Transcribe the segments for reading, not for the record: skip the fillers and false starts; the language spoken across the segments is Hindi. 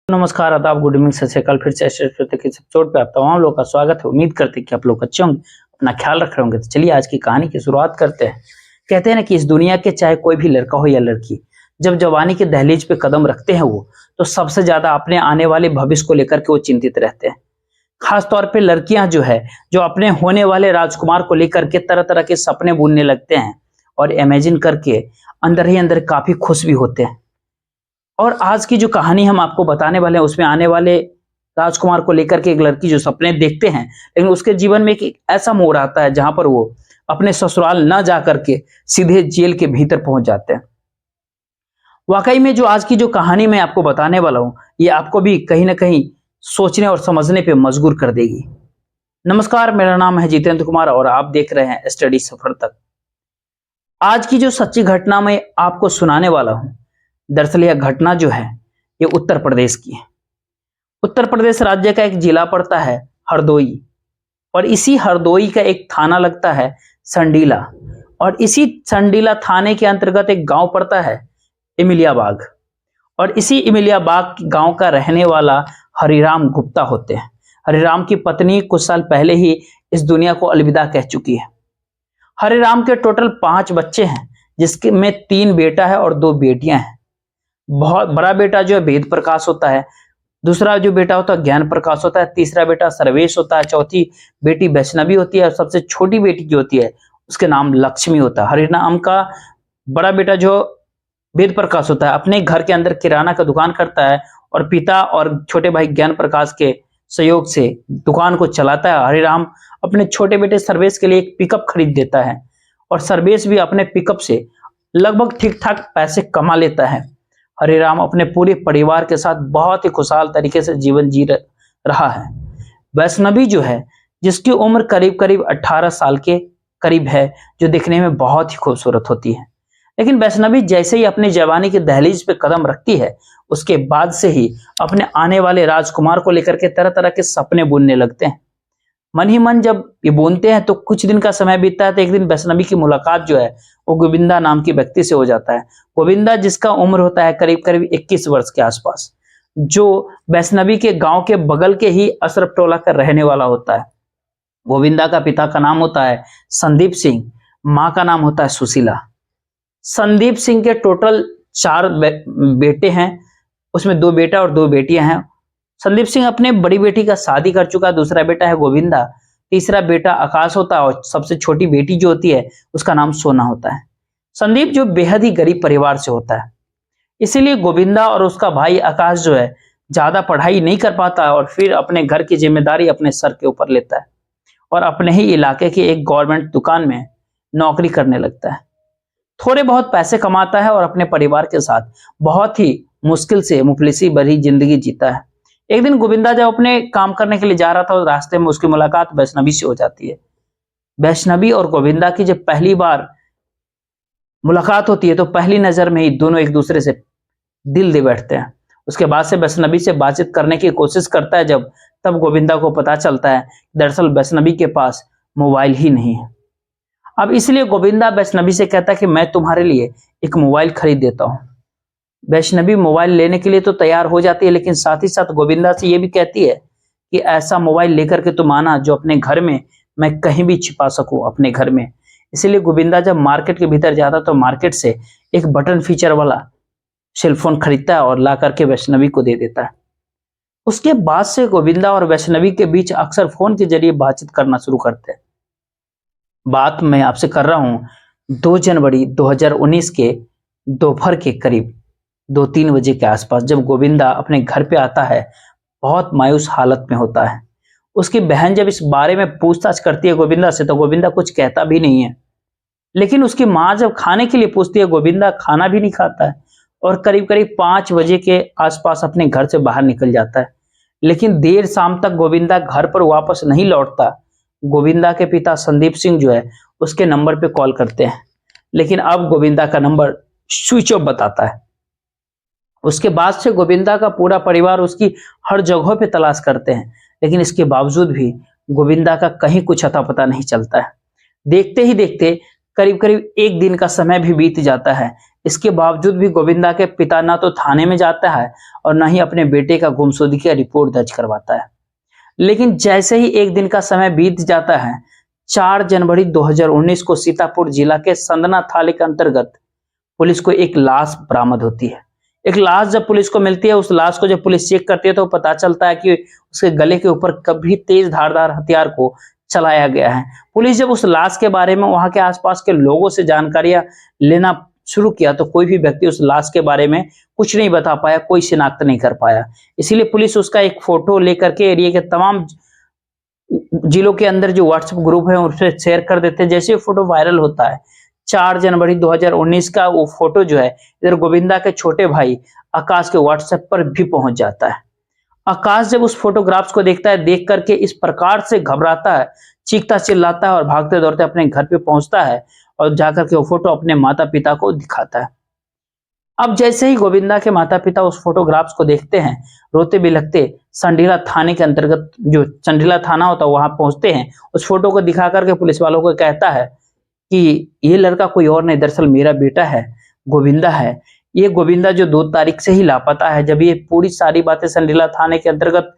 नमस्कार, आदाब, गुड इवनिंग, सत श्री अकाल। फिर से के एपिसोड पे आप तमाम लोगों का स्वागत है। उम्मीद करते हैं कि आप लोग अच्छे होंगे, अपना ख्याल रख रहे होंगे। तो चलिए आज की कहानी की शुरुआत करते हैं। कहते हैं ना कि इस दुनिया के चाहे कोई भी लड़का हो या लड़की, जब जवानी के दहलीज पे कदम रखते हैं वो, तो सबसे ज्यादा अपने आने वाले भविष्य को लेकर के वो चिंतित रहते हैं। खास तौर पे लड़कियां जो है, जो अपने होने वाले राजकुमार को लेकर के तरह तरह के सपने बुनने लगते हैं और इमेजिन करके अंदर ही अंदर काफी खुश भी होते हैं। और आज की जो कहानी हम आपको बताने वाले हैं उसमें आने वाले राजकुमार को लेकर के एक लड़की जो सपने देखते हैं, लेकिन उसके जीवन में एक ऐसा मोड़ आता है जहां पर वो अपने ससुराल न जा करके सीधे जेल के भीतर पहुंच जाते हैं। वाकई में जो आज की जो कहानी मैं आपको बताने वाला हूं, ये आपको भी कहीं ना कहीं सोचने और समझने पे मजबूर कर देगी। नमस्कार, मेरा नाम है जितेंद्र कुमार और आप देख रहे हैं स्टडी सफर तक। आज की जो सच्ची घटना मैं आपको सुनाने वाला हूं, दरअसल यह घटना जो है ये उत्तर प्रदेश की है। उत्तर प्रदेश राज्य का एक जिला पड़ता है हरदोई, और इसी हरदोई का एक थाना लगता है संडीला, और इसी संडीला थाने के अंतर्गत एक गांव पड़ता है इमिलियाबाग, और इसी इमिलियाबाग गांव का रहने वाला हरिराम गुप्ता होते हैं। हरिराम की पत्नी कुछ साल पहले ही इस दुनिया को अलविदा कह चुकी है। हरिराम के टोटल 5 बच्चे हैं, जिसके में 3 बेटा है और 2 बेटियां हैं। बहुत बड़ा बेटा जो है वेद प्रकाश होता है, दूसरा जो बेटा होता है ज्ञान प्रकाश होता है, तीसरा बेटा सर्वेश होता है, चौथी बेटी वैष्णवी होती है, और सबसे छोटी बेटी जो होती है उसके नाम लक्ष्मी होता है। हरिनाम का बड़ा बेटा जो वेद प्रकाश होता है अपने घर के अंदर किराना का दुकान करता है, और पिता और छोटे भाई ज्ञान प्रकाश के सहयोग से दुकान को चलाता है। हरिराम अपने छोटे बेटे सर्वेश के लिए एक पिकअप खरीद देता है, और सर्वेश भी अपने पिकअप से लगभग ठीक ठाक पैसे कमा लेता है। हरिराम अपने पूरे परिवार के साथ बहुत ही खुशहाल तरीके से जीवन जी रहा है। वैष्णवी जो है, जिसकी उम्र करीब करीब 18 साल के करीब है, जो दिखने में बहुत ही खूबसूरत होती है, लेकिन वैष्णवी जैसे ही अपनी जवानी के दहलीज पे कदम रखती है, उसके बाद से ही अपने आने वाले राजकुमार को लेकर के तरह तरह के सपने बुनने लगते हैं। मन ही मन जब ये बोलते हैं तो कुछ दिन का समय बीतता है, तो एक दिन वैष्णवी की मुलाकात जो है वो गोविंदा नाम के व्यक्ति से हो जाता है। गोविंदा जिसका उम्र होता है करीब करीब 21 वर्ष के आसपास, जो वैष्णवी के गांव के बगल के ही अशरफ टोला का रहने वाला होता है। गोविंदा का पिता का नाम होता है संदीप सिंह, माँ का नाम होता है सुशीला। संदीप सिंह के टोटल 4 बेटे हैं, उसमें 2 बेटा और 2 बेटियां हैं। संदीप सिंह अपने बड़ी बेटी का शादी कर चुका है, दूसरा बेटा है गोविंदा, तीसरा बेटा आकाश होता है, और सबसे छोटी बेटी जो होती है उसका नाम सोना होता है। संदीप जो बेहद ही गरीब परिवार से होता है, इसीलिए गोविंदा और उसका भाई आकाश जो है ज्यादा पढ़ाई नहीं कर पाता है, और फिर अपने घर की जिम्मेदारी अपने सर के ऊपर लेता है और अपने ही इलाके की एक गवर्नमेंट दुकान में नौकरी करने लगता है। थोड़े बहुत पैसे कमाता है और अपने परिवार के साथ बहुत ही मुश्किल से मुफलिसी भरी जिंदगी जीता है। एक दिन गोविंदा जब अपने काम करने के लिए जा रहा था, तो रास्ते में उसकी मुलाकात वैष्णवी से हो जाती है। वैष्णवी और गोविंदा की जब पहली बार मुलाकात होती है, तो पहली नजर में ही दोनों एक दूसरे से दिल दे बैठते हैं। उसके बाद से वैष्णवी से बातचीत करने की कोशिश करता है, जब तब गोविंदा को पता चलता है दरअसल वैष्णवी के पास मोबाइल ही नहीं है। अब इसलिए गोविंदा वैष्णवी से कहता है कि मैं तुम्हारे लिए एक मोबाइल खरीद देता हूं। वैष्णवी मोबाइल लेने के लिए तो तैयार हो जाती है, लेकिन साथ ही साथ गोविंदा से ये भी कहती है कि ऐसा मोबाइल लेकर के तुम आना जो अपने घर में मैं कहीं भी छिपा सकूं अपने घर में। इसीलिए गोविंदा जब मार्केट के भीतर जाता है, तो मार्केट से एक बटन फीचर वाला सेलफोन खरीदता है और ला करके वैष्णवी को दे देता है। उसके बाद से गोविंदा और वैष्णवी के बीच अक्सर फोन के जरिए बातचीत करना शुरू करते हैं। बात मैं आपसे कर रहा हूं 2 जनवरी 2019 के दोपहर के करीब 2-3 बजे के आसपास, जब गोविंदा अपने घर पे आता है, बहुत मायूस हालत में होता है। उसकी बहन जब इस बारे में पूछताछ करती है गोविंदा से, तो गोविंदा कुछ कहता भी नहीं है, लेकिन उसकी माँ जब खाने के लिए पूछती है, गोविंदा खाना भी नहीं खाता है, और करीब करीब 5 बजे के आसपास अपने घर से बाहर निकल जाता है। लेकिन देर शाम तक गोविंदा घर पर वापस नहीं लौटता। गोविंदा के पिता संदीप सिंह जो है उसके नंबर पे कॉल करते हैं, लेकिन अब गोविंदा का नंबर स्विच ऑफ बताता है। उसके बाद से गोविंदा का पूरा परिवार उसकी हर जगहों पे तलाश करते हैं, लेकिन इसके बावजूद भी गोविंदा का कहीं कुछ अता पता नहीं चलता है। देखते ही देखते करीब करीब 1 दिन का समय भी बीत जाता है, इसके बावजूद भी गोविंदा के पिता ना तो थाने में जाता है और ना ही अपने बेटे का गुमशुदगी का रिपोर्ट दर्ज करवाता है। लेकिन जैसे ही एक दिन का समय बीत जाता है, 4 जनवरी 2019 को सीतापुर जिला के संदना थाने के अंतर्गत पुलिस को एक लाश बरामद होती है। एक लाश जब पुलिस को मिलती है, उस लाश को जब पुलिस चेक करती है तो पता चलता है कि उसके गले के ऊपर कभी तेज धारदार हथियार को चलाया गया है। पुलिस जब उस लाश के बारे में वहां के आसपास के लोगों से जानकारियां लेना शुरू किया तो कोई भी व्यक्ति उस लाश के बारे में कुछ नहीं बता पाया, कोई शिनाख्त नहीं कर पाया। इसीलिए पुलिस उसका एक फोटो लेकर के एरिया के तमाम जिलों के अंदर जो व्हाट्सएप ग्रुप है उस पर शेयर कर देते हैं। जैसे फोटो वायरल होता है, 4 जनवरी 2019 का वो फोटो जो है इधर गोविंदा के छोटे भाई आकाश के व्हाट्सएप पर भी पहुंच जाता है। आकाश जब उस फोटोग्राफ्स को देखता है, देख करके इस प्रकार से घबराता है, चीखता चिल्लाता है और भागते दौड़ते अपने घर पे पहुंचता है और जाकर के वो फोटो अपने माता पिता को दिखाता है। अब जैसे ही गोविंदा के माता पिता उस फोटोग्राफ्स को देखते हैं, रोते बिलखते संडीला थाने के अंतर्गत जो संडीला थाना होता है वहां पहुंचते हैं। उस फोटो को दिखा करके पुलिस वालों को कहता है कि ये लड़का कोई और नहीं, दरअसल मेरा बेटा है, गोविंदा है। ये गोविंदा जो 2 तारीख से ही लापता है। जब ये पूरी सारी बातें संडीला थाने के अंतर्गत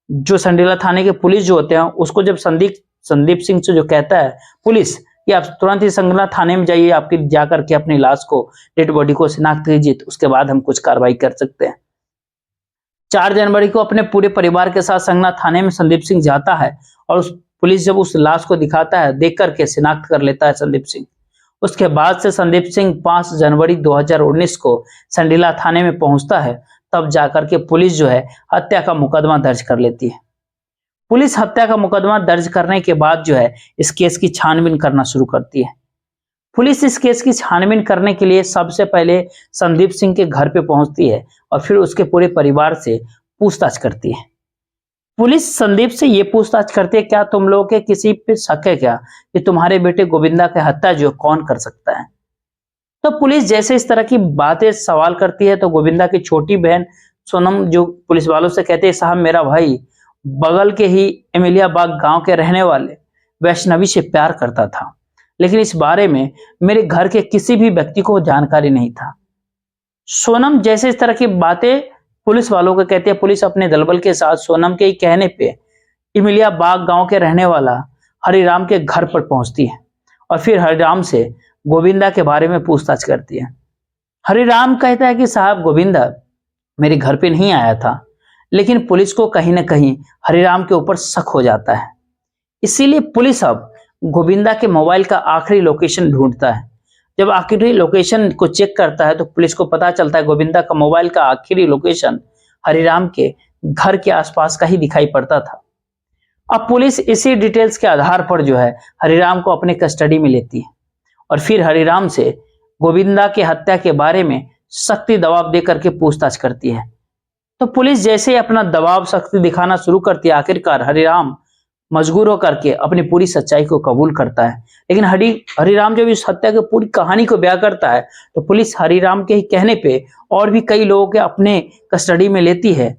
जो संडीला थाने के पुलिस जो होते हैं उसको जब संदीप सिंह से जो कहता है पुलिस कि आप तुरंत ही संडीला थाने में जाइए, आपकी जाकर के अपनी लाश को, डेड बॉडी को शिनाख्त कीजिए, तो उसके बाद हम कुछ कार्रवाई कर सकते हैं। 4 जनवरी को अपने पूरे परिवार के साथ संडीला थाने में संदीप सिंह जाता है और उस पुलिस जब उस लाश को दिखाता है, देख करके शिनाख्त कर लेता है संदीप सिंह। उसके बाद से संदीप सिंह 5 जनवरी 2019 को संडीला थाने में पहुंचता है। तब जाकर के पुलिस जो है हत्या का मुकदमा दर्ज कर लेती है। पुलिस हत्या का मुकदमा दर्ज करने के बाद जो है इस केस की छानबीन करना शुरू करती है। पुलिस इस केस की छानबीन करने के लिए सबसे पहले संदीप सिंह के घर पे पहुंचती है और फिर उसके पूरे परिवार से पूछताछ करती है। पुलिस संदीप से ये पूछताछ करती है, क्या तुम लोगों के किसी पे शक है क्या कि तुम्हारे बेटे गोविंदा की हत्या जो कौन कर सकता है? तो पुलिस जैसे इस तरह की बातें सवाल करती है तो गोविंदा की छोटी बहन सोनम जो पुलिस वालों से कहते हैं, साहब मेरा भाई बगल के ही एमिलिया बाग गांव के रहने वाले वैष्णवी से प्यार करता था, लेकिन इस बारे में मेरे घर के किसी भी व्यक्ति को जानकारी नहीं था। सोनम जैसे इस तरह की बातें पुलिस वालों को कहती है। पुलिस अपने दलबल के साथ सोनम के ही कहने पे इमिलिया बाग गांव के रहने वाला हरिराम के घर पर पहुंचती है और फिर हरिराम से गोविंदा के बारे में पूछताछ करती है। हरिराम कहता है कि साहब गोविंदा मेरे घर पे नहीं आया था, लेकिन पुलिस को कहीं ना कहीं हरिराम के ऊपर शक हो जाता है। इसीलिए पुलिस अब गोविंदा के मोबाइल का आखिरी लोकेशन ढूंढता है। जब आखिरी लोकेशन को चेक करता है तो पुलिस को पता चलता है गोविंदा का मोबाइल का आखिरी लोकेशन हरिराम के घर के आसपास का ही दिखाई पड़ता था। अब पुलिस इसी डिटेल्स के आधार पर जो है हरिराम को अपने कस्टडी में लेती है और फिर हरिराम से गोविंदा की हत्या के बारे में सख्ती दबाव दे करके पूछताछ करती है। तो पुलिस जैसे ही अपना दबाव सख्ती दिखाना शुरू करती है, आखिरकार हरिराम मजबूर होकर के अपनी पूरी सच्चाई को कबूल करता है। लेकिन हरिराम जब इस हत्या की पूरी कहानी को बयां करता है तो पुलिस हरिराम के ही कहने पे और भी कई लोगों के अपने कस्टडी में लेती है।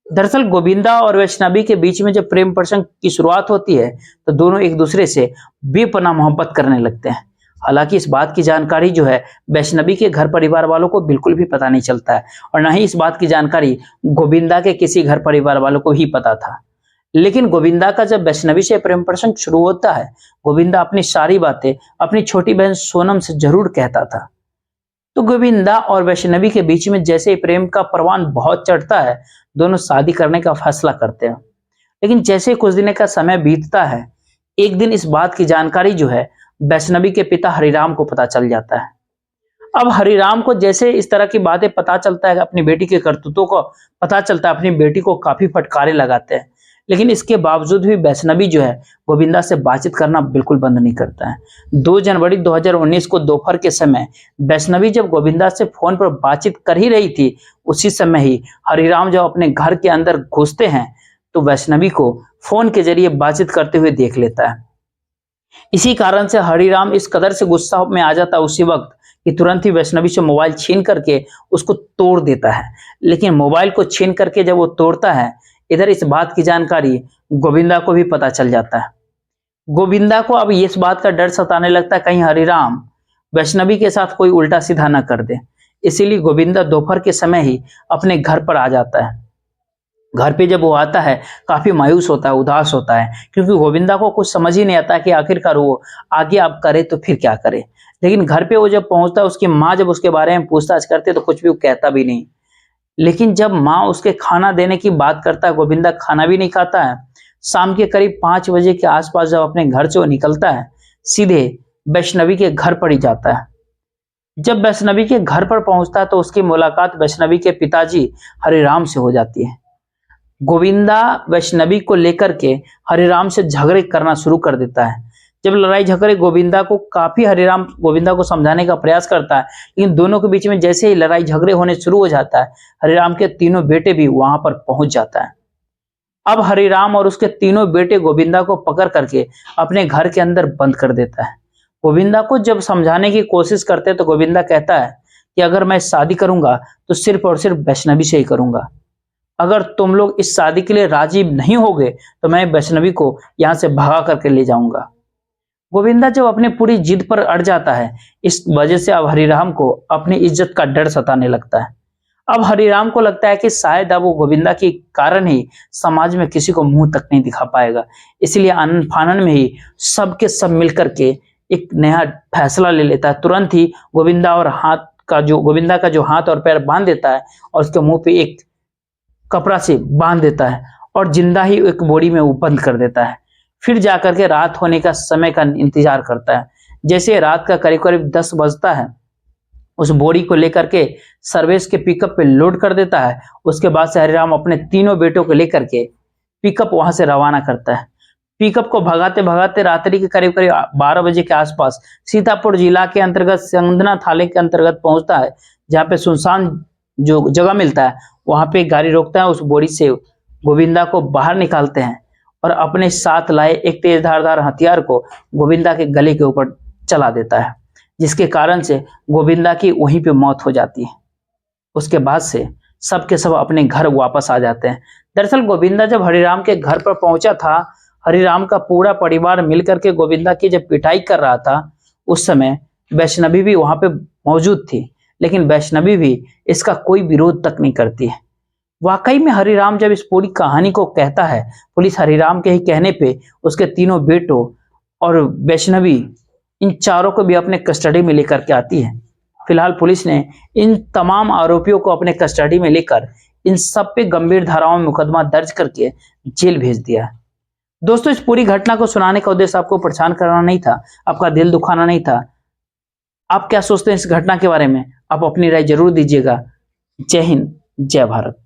दरअसल गोविंदा और वैष्णवी के बीच में जब प्रेम प्रसंग की शुरुआत होती है तो दोनों एक दूसरे से बेपनाह मोहब्बत करने लगते हैं। हालांकि इस बात की जानकारी जो है वैष्णवी के घर परिवार वालों को बिल्कुल भी पता नहीं चलता है और न ही इस बात की जानकारी गोविंदा के किसी घर परिवार वालों को ही पता था। लेकिन गोविंदा का जब वैष्णवी से प्रेम प्रसंग शुरू होता है, गोविंदा अपनी सारी बातें अपनी छोटी बहन सोनम से जरूर कहता था। तो गोविंदा और वैष्णवी के बीच में जैसे ही प्रेम का परवान बहुत चढ़ता है, दोनों शादी करने का फैसला करते हैं। लेकिन जैसे कुछ दिन का समय बीतता है, एक दिन इस बात की जानकारी जो है वैष्णवी के पिता हरिराम को पता चल जाता है। अब हरिराम को जैसे इस तरह की बातें पता चलता है, अपनी बेटी के करतूतों को पता चलता है, अपनी बेटी को काफी फटकारे लगाते हैं। लेकिन इसके बावजूद भी वैष्णवी जो है गोविंदा से बातचीत करना बिल्कुल बंद नहीं करता है। 2 जनवरी 2019 को दोपहर के समय वैष्णवी जब गोविंदा से फोन पर बातचीत कर ही रही थी, उसी समय ही हरिराम जब अपने घर के अंदर घुसते हैं तो वैष्णवी को फोन के जरिए बातचीत करते हुए देख लेता है। इसी कारण से हरिराम इस कदर से गुस्सा में आ जाता है उसी वक्त कि तुरंत ही वैष्णवी से मोबाइल छीन करके उसको तोड़ देता है। लेकिन मोबाइल को छीन करके जब वो तोड़ता है, इधर इस बात की जानकारी गोविंदा को भी पता चल जाता है। गोविंदा को अब इस बात का डर सताने लगता है कहीं हरिराम वैष्णवी के साथ कोई उल्टा सीधा न कर दे। इसीलिए गोविंदा दोपहर के समय ही अपने घर पर आ जाता है। घर पे जब वो आता है काफी मायूस होता है, उदास होता है, क्योंकि गोविंदा को कुछ समझ ही नहीं आता कि आखिरकार वो आगे अब करे तो फिर क्या करे। लेकिन घर पे वो जब पहुंचता है, उसकी माँ जब उसके बारे में पूछताछ करती है तो कुछ भी वो कहता भी नहीं। लेकिन जब माँ उसके खाना देने की बात करता है, गोविंदा खाना भी नहीं खाता है। शाम के करीब 5 बजे के आसपास जब अपने घर से वो निकलता है, सीधे वैष्णवी के घर पर ही जाता है। जब वैष्णवी के घर पर पहुंचता है तो उसकी मुलाकात वैष्णवी के पिताजी हरिराम से हो जाती है। गोविंदा वैष्णवी को लेकर के हरिराम से झगड़े करना शुरू कर देता है। जब लड़ाई झगड़े गोविंदा को काफी हरिराम गोविंदा को समझाने का प्रयास करता है, लेकिन दोनों के बीच में जैसे ही लड़ाई झगड़े होने शुरू हो जाता है, हरिराम के तीनों बेटे भी वहां पर पहुंच जाता है। अब हरिराम और उसके तीनों बेटे गोविंदा को पकड़ करके अपने घर के अंदर बंद कर देता है। गोविंदा को जब समझाने की कोशिश करते हैं तो गोविंदा कहता है कि अगर मैं शादी करूंगा तो सिर्फ और सिर्फ वैष्णवी से ही करूंगा। अगर तुम लोग इस शादी के लिए राजी नहीं होगे तो मैं वैष्णवी को यहाँ से भगा करके ले जाऊंगा। गोविंदा जब अपनी पूरी जिद पर अड़ जाता है, इस वजह से अब हरिराम को अपनी इज्जत का डर सताने लगता है। अब हरिराम को लगता है कि शायद अब वो गोविंदा के कारण ही समाज में किसी को मुंह तक नहीं दिखा पाएगा। इसलिए आनन फानन में ही सबके सब मिलकर के एक नया फैसला ले लेता है। तुरंत ही गोविंदा का जो हाथ और पैर बांध देता है और उसके मुंह पे एक कपड़ा से बांध देता है और जिंदा ही एक बोरी में वो बंद कर देता है। फिर जाकर के रात होने का समय का इंतजार करता है। जैसे रात का करीब करीब 10 बजता है, उस बोरी को लेकर के सर्वेश के पिकअप पे लोड कर देता है। उसके बाद से हरिराम अपने तीनों बेटों को लेकर के पिकअप वहां से रवाना करता है। पिकअप को भगाते भगाते रात्रि के करीब करीब 12 बजे के आसपास सीतापुर जिला के अंतर्गत संगना थाने के अंतर्गत पहुंचता है, जहाँ पे सुनसान जो जगह मिलता है वहां पे गाड़ी रोकता है। उस बोरी से गोविंदा को बाहर निकालते हैं और अपने साथ लाए एक तेज धारदार हथियार को गोविंदा के गले के ऊपर चला देता है, जिसके कारण से गोविंदा की वहीं पे मौत हो जाती है। उसके बाद से सब के सब अपने घर वापस आ जाते हैं। दरअसल गोविंदा जब हरिराम के घर पर पहुंचा था, हरिराम का पूरा परिवार मिलकर के गोविंदा की जब पिटाई कर रहा था, उस समय वैष्णवी भी वहां पे मौजूद थी, लेकिन वैष्णवी भी इसका कोई विरोध तक नहीं करती है। वाकई में हरिराम जब इस पूरी कहानी को कहता है, पुलिस हरिराम के ही कहने पे उसके तीनों बेटों और वैष्णवी इन चारों को भी अपने कस्टडी में लेकर के आती है। फिलहाल पुलिस ने इन तमाम आरोपियों को अपने कस्टडी में लेकर इन सब पे गंभीर धाराओं में मुकदमा दर्ज करके जेल भेज दिया है। दोस्तों, इस पूरी घटना को सुनाने का उद्देश्य आपको परेशान करना नहीं था, आपका दिल दुखाना नहीं था। आप क्या सोचते हैं इस घटना के बारे में? आप अपनी राय जरूर दीजिएगा। जय हिंद, जय भारत।